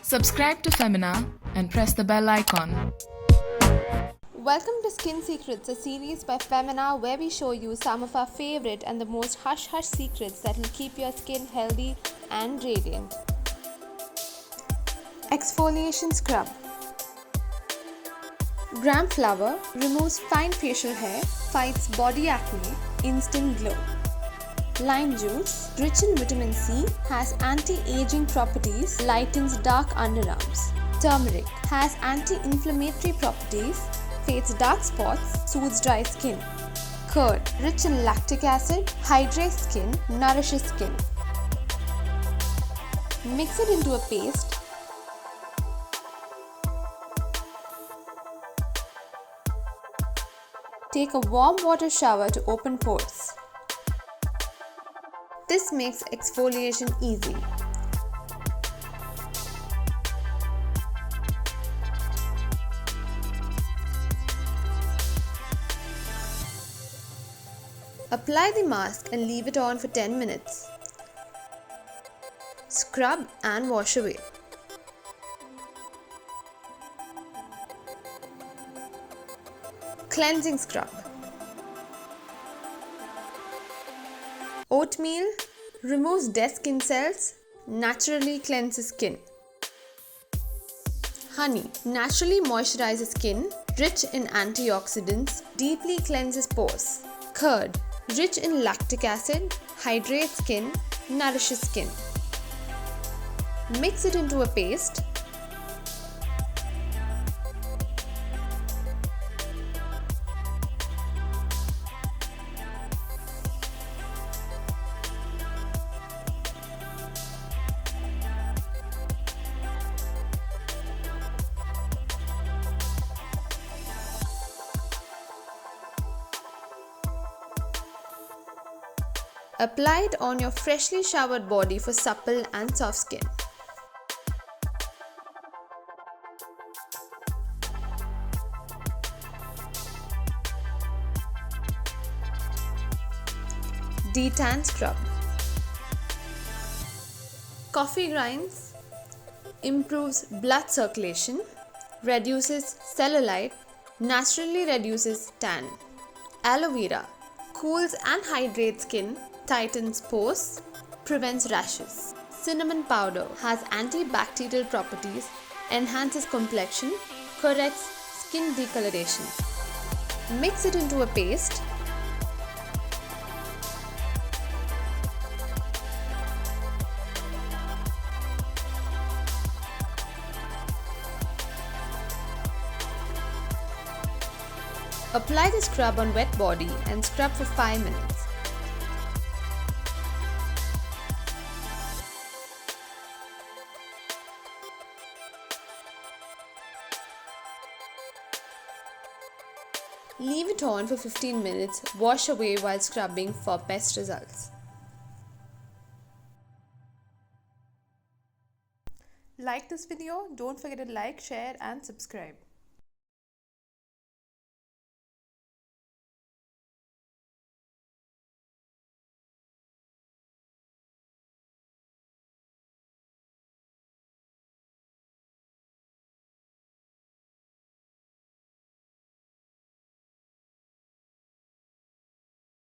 Subscribe to Femina and press the bell icon. Welcome to Skin Secrets, a series by Femina where we show you some of our favorite and the most hush-hush secrets that will keep your skin healthy and radiant. Exfoliation Scrub. Gram flower removes fine facial hair, fights body acne, instant glow. Lime juice, rich in vitamin C, has anti-aging properties, lightens dark underarms. Turmeric has anti-inflammatory properties, fades dark spots, soothes dry skin. Curd, rich in lactic acid, hydrates skin, nourishes skin. Mix it into a paste. Take a warm water shower to open pores. This makes exfoliation easy. Apply the mask and leave it on for 10 minutes. Scrub and wash away. Cleansing scrub. Oatmeal removes dead skin cells, naturally cleanses skin. Honey naturally moisturizes skin, rich in antioxidants, deeply cleanses pores. Curd, rich in lactic acid, hydrates skin, nourishes skin. Mix it into a paste. Apply it on your freshly showered body for supple and soft skin. Detan scrub. Coffee grinds improves blood circulation, reduces cellulite, naturally reduces tan. Aloe vera cools and hydrates skin, tightens pores, prevents rashes. Cinnamon powder has antibacterial properties, enhances complexion, corrects skin decoloration. Mix it into a paste. Apply the scrub on wet body and scrub for 5 minutes. Leave it on for 15 minutes, wash away while scrubbing for best results. Like this video, don't forget to like, share and subscribe.